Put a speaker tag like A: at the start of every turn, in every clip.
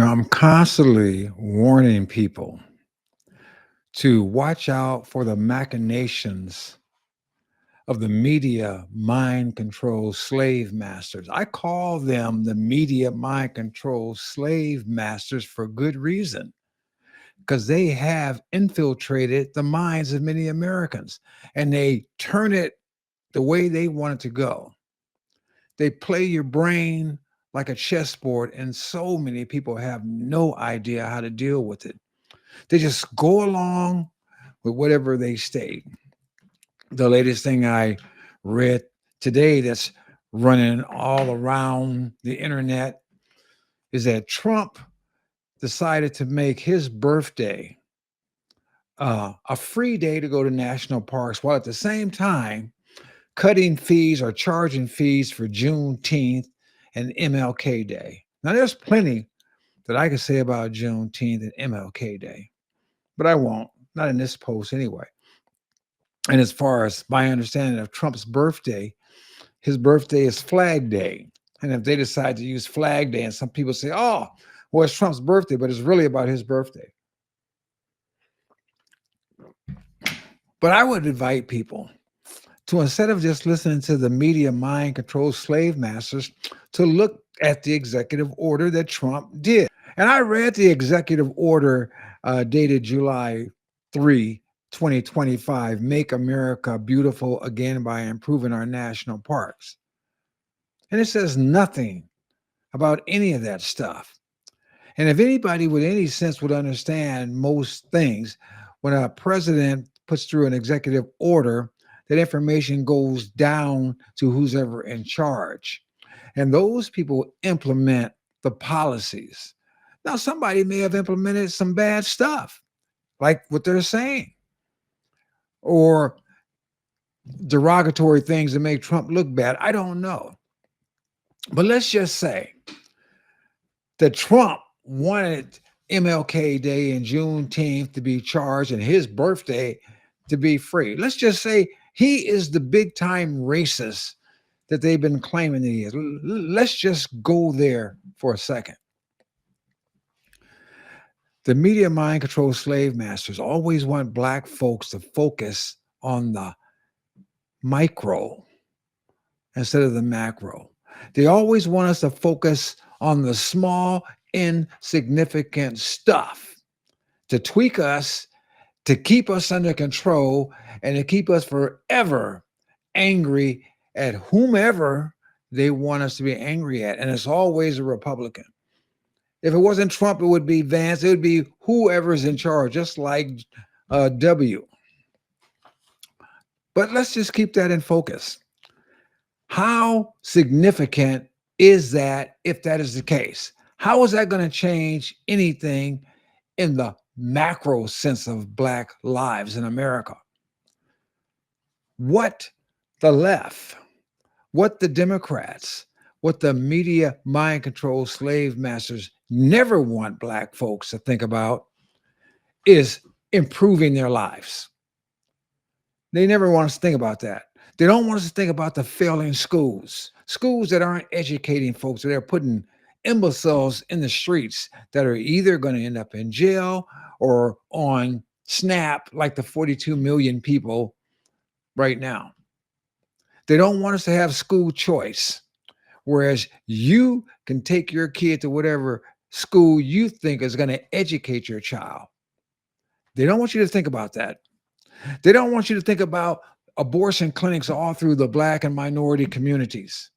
A: I'm constantly warning people to watch out for the machinations of the media mind control slave masters. I call them the media mind control slave masters for good reason, because they have infiltrated the minds of many Americans and they turn it the way they want it to go. They play your brain like a chessboard, and so many people have no idea how to deal with it. They just go along with whatever they state. The latest thing I read today that's running all around the internet is that Trump decided to make his birthday a free day to go to national parks, while at the same time cutting fees or charging fees for Juneteenth and MLK Day. Now, there's plenty that I could say about Juneteenth and MLK Day, but I won't, not in this post anyway. And as far as my understanding of Trump's birthday, his birthday is Flag Day. And if they decide to use Flag Day, and some people say, oh, well, it's Trump's birthday, but it's really about his birthday. But I would invite people to, instead of just listening to the media mind control slave masters, to look at the executive order that Trump did. And I read the executive order dated July 3, 2025, Make America Beautiful Again by Improving Our National Parks. And it says nothing about any of that stuff. And if anybody with any sense would understand most things, when a president puts through an executive order, that information goes down to who's ever in charge. And those people implement the policies. Now, somebody may have implemented some bad stuff, like what they're saying, or derogatory things that make Trump look bad. I don't know. But let's just say that Trump wanted MLK Day and Juneteenth to be charged and his birthday to be free. Let's just say he is the big time racist that they've been claiming he is. Let's just go there for a second. The media mind control slave masters always want black folks to focus on the micro instead of the macro. They always want us to focus on the small, insignificant stuff to tweak us, to keep us under control, and to keep us forever angry at whomever they want us to be angry at. And it's always a Republican. If it wasn't Trump, it would be Vance. It would be whoever's in charge, just like W. But let's just keep that in focus. How significant is that if that is the case? How is that going to change anything in the macro sense of Black lives in America? What the left, what the Democrats, what the media mind control slave masters never want Black folks to think about is improving their lives. They never want us to think about that. They don't want us to think about the failing schools that aren't educating folks, they're putting imbeciles in the streets that are either going to end up in jail or on SNAP, like the 42 million people right now. They don't want us to have school choice, whereas you can take your kid to whatever school you think is going to educate your child. They don't want you to think about that. They don't want you to think about abortion clinics all through the Black and minority communities,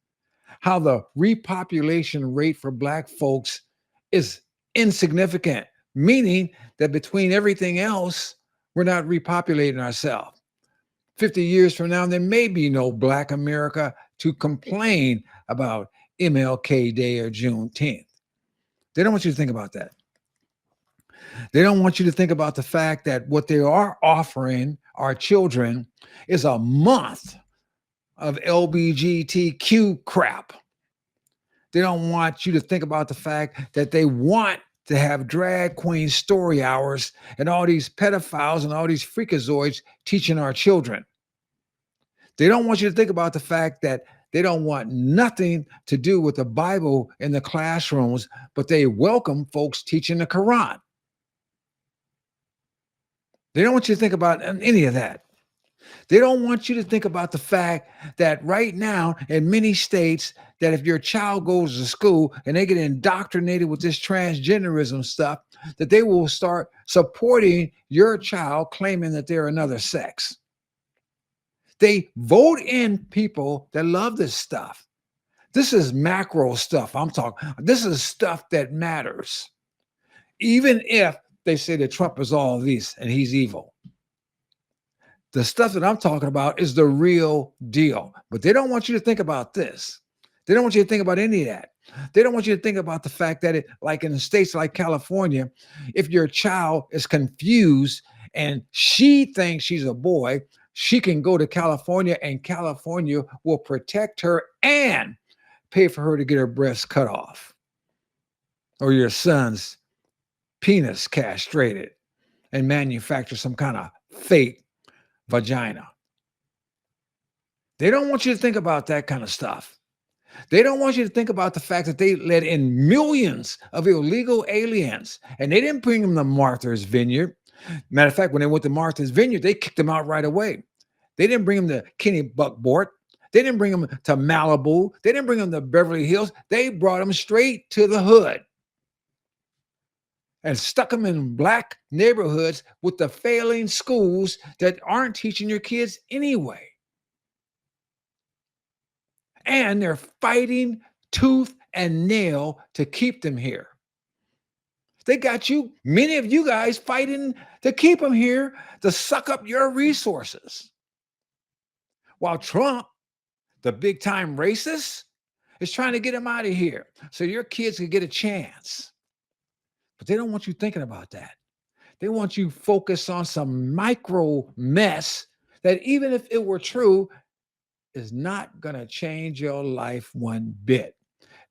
A: how the repopulation rate for Black folks is insignificant, meaning that between everything else, we're not repopulating ourselves. 50 years from now, there may be no Black America to complain about MLK Day or Juneteenth. They don't want you to think about that. They don't want you to think about the fact that what they are offering our children is a month of LBGTQ crap. They don't want you to think about the fact that they want to have drag queen story hours and all these pedophiles and all these freakazoids teaching our children. They don't want you to think about the fact that They don't want nothing to do with the Bible in the classrooms, but they welcome folks teaching the Quran. They don't want you to think about any of that. They don't want you to think about the fact that right now in many states, that if your child goes to school and they get indoctrinated with this transgenderism stuff, that they will start supporting your child claiming that they're another sex. They vote in people that love this stuff. This is macro stuff. I'm talking, this is stuff that matters. Even if they say that Trump is all this and he's evil. The stuff that I'm talking about is the real deal. But they don't want you to think about this. They don't want you to think about any of that. They don't want you to think about the fact that like in states like California, if your child is confused and she thinks she's a boy, she can go to California and California will protect her and pay for her to get her breasts cut off or your son's penis castrated and manufacture some kind of fake vagina. They don't want you to think about that kind of stuff. They don't want you to think about the fact that they let in millions of illegal aliens and they didn't bring them to Martha's Vineyard. Matter of fact, when they went to Martha's Vineyard, they kicked them out right away. They didn't bring them to Kennebunkport. They didn't bring them to Malibu. They didn't bring them to Beverly Hills. They brought them straight to the hood and stuck them in black neighborhoods with the failing schools that aren't teaching your kids anyway. And they're fighting tooth and nail to keep them here. They got you, many of you guys, fighting to keep them here to suck up your resources. While Trump, the big time racist, is trying to get him out of here so your kids can get a chance. But they don't want you thinking about that. They want you focused on some micro mess that, even if it were true, is not going to change your life one bit,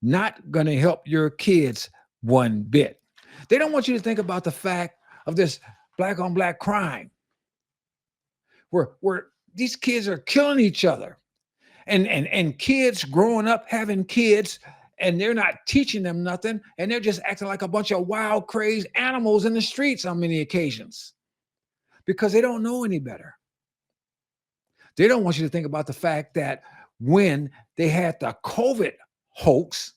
A: not going to help your kids one bit. They don't want you to think about the fact of this black on black crime where these kids are killing each other and kids growing up having kids and they're not teaching them nothing and they're just acting like a bunch of wild, crazed animals in the streets on many occasions because they don't know any better. They don't want you to think about the fact that when they had the COVID hoax,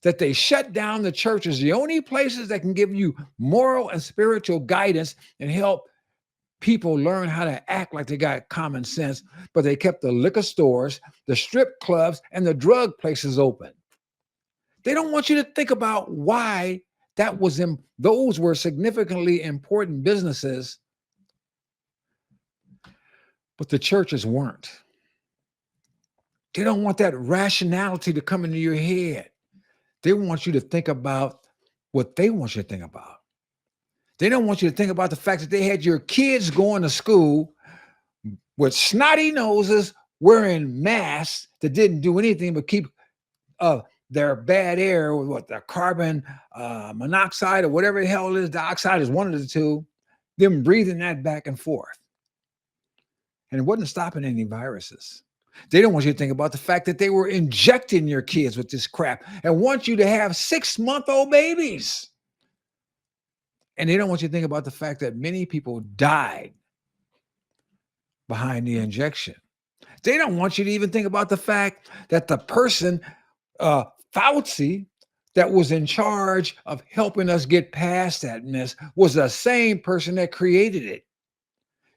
A: that they shut down the churches, the only places that can give you moral and spiritual guidance and help people learn how to act like they got common sense, but they kept the liquor stores, the strip clubs, and the drug places open. They don't want you to think about why that was those were significantly important businesses, but the churches weren't. They don't want that rationality to come into your head. They want you to think about what they want you to think about. They don't want you to think about the fact that they had your kids going to school with snotty noses, wearing masks that didn't do anything but keep their bad air with what the carbon monoxide or whatever the hell it is, dioxide is one of the two, them breathing that back and forth. And it wasn't stopping any viruses. They don't want you to think about the fact that they were injecting your kids with this crap and want you to have 6-month-old babies. And they don't want you to think about the fact that many people died behind the injection. They don't want you to even think about the fact that the person, Fauci, that was in charge of helping us get past that mess was the same person that created it.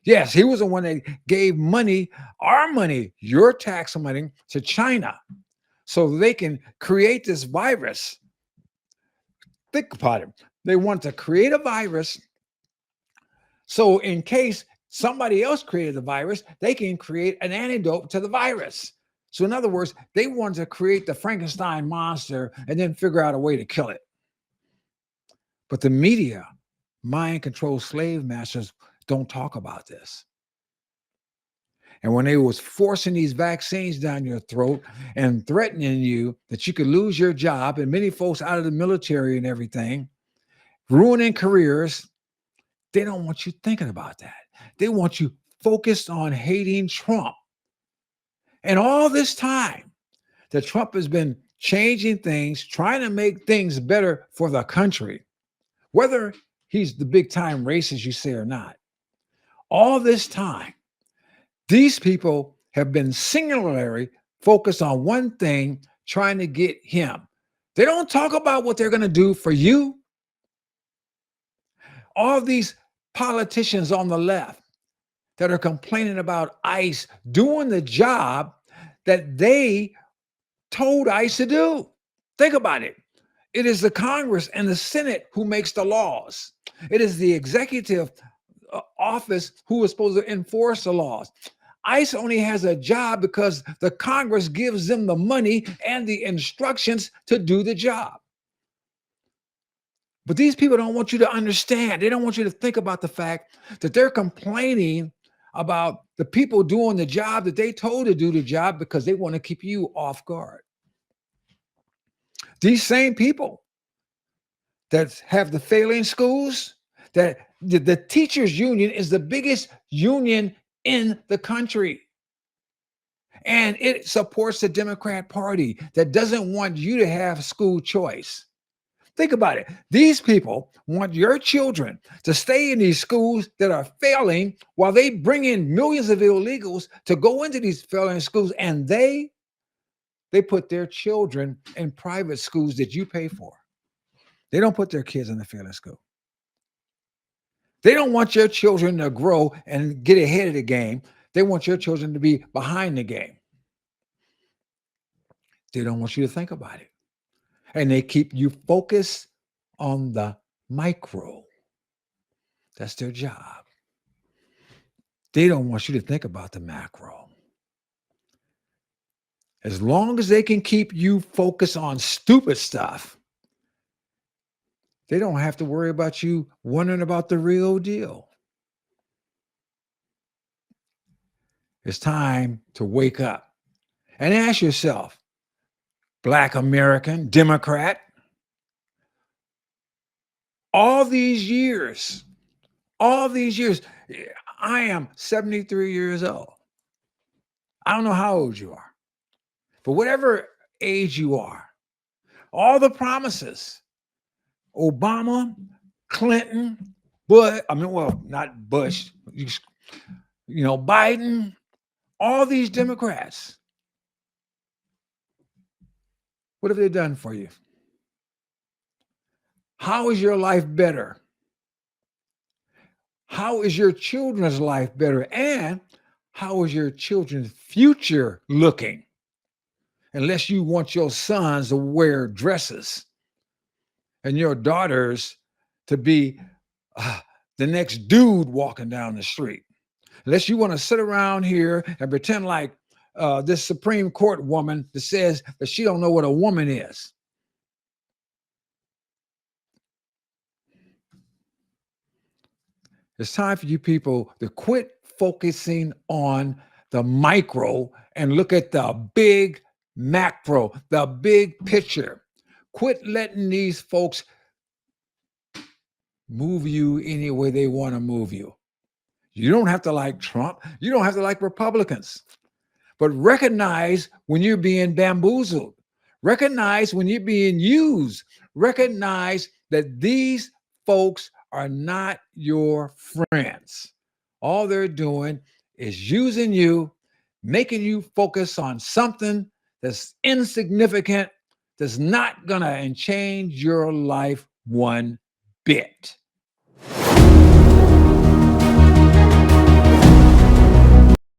A: Yes, he was the one that gave money, our money, your tax money, to China so they can create this virus. Think about it. They want to create a virus so in case somebody else created the virus, they can create an antidote to the virus. So in other words, they want to create the Frankenstein monster and then figure out a way to kill it. But the media, mind-controlled slave masters, don't talk about this. And when they was forcing these vaccines down your throat and threatening you that you could lose your job and many folks out of the military and everything, ruining careers, they don't want you thinking about that. They want you focused on hating Trump. And all this time, that Trump has been changing things, trying to make things better for the country, whether he's the big time racist you say or not. All this time, these people have been singularly focused on one thing, trying to get him. They don't talk about what they're going to do for you. All these politicians on the left that are complaining about ICE doing the job that they told ICE to do. Think about it. It is the Congress and the Senate who makes the laws. It is the executive office who is supposed to enforce the laws. ICE only has a job because the Congress gives them the money and the instructions to do the job. But these people don't want you to understand. They don't want you to think about the fact that they're complaining about the people doing the job that they told to do the job because they want to keep you off guard. These same people that have the failing schools, that the teachers union is the biggest union in the country. And it supports the Democrat Party that doesn't want you to have school choice. Think about it. These people want your children to stay in these schools that are failing while they bring in millions of illegals to go into these failing schools, and they put their children in private schools that you pay for. They don't put their kids in the failing school. They don't want your children to grow and get ahead of the game. They want your children to be behind the game. They don't want you to think about it. And they keep you focused on the micro. That's their job. They don't want you to think about the macro. As long as they can keep you focused on stupid stuff, they don't have to worry about you wondering about the real deal. It's time to wake up and ask yourself, Black American, Democrat, all these years, I am 73 years old. I don't know how old you are, but whatever age you are, all the promises, Obama, Clinton, not Bush, Biden, all these Democrats, what have they done for you? How is your life better? How is your children's life better? And how is your children's future looking? Unless you want your sons to wear dresses and your daughters to be the next dude walking down the street. Unless you want to sit around here and pretend like this Supreme Court woman that says that she don't know what a woman is. It's time for you people to quit focusing on the micro and look at the big macro, the big picture. Quit letting these folks move you any way they want to move you. You don't have to like Trump. You don't have to like Republicans. But recognize when you're being bamboozled. Recognize when you're being used. Recognize that these folks are not your friends. All they're doing is using you, making you focus on something that's insignificant, that's not going to change your life one bit.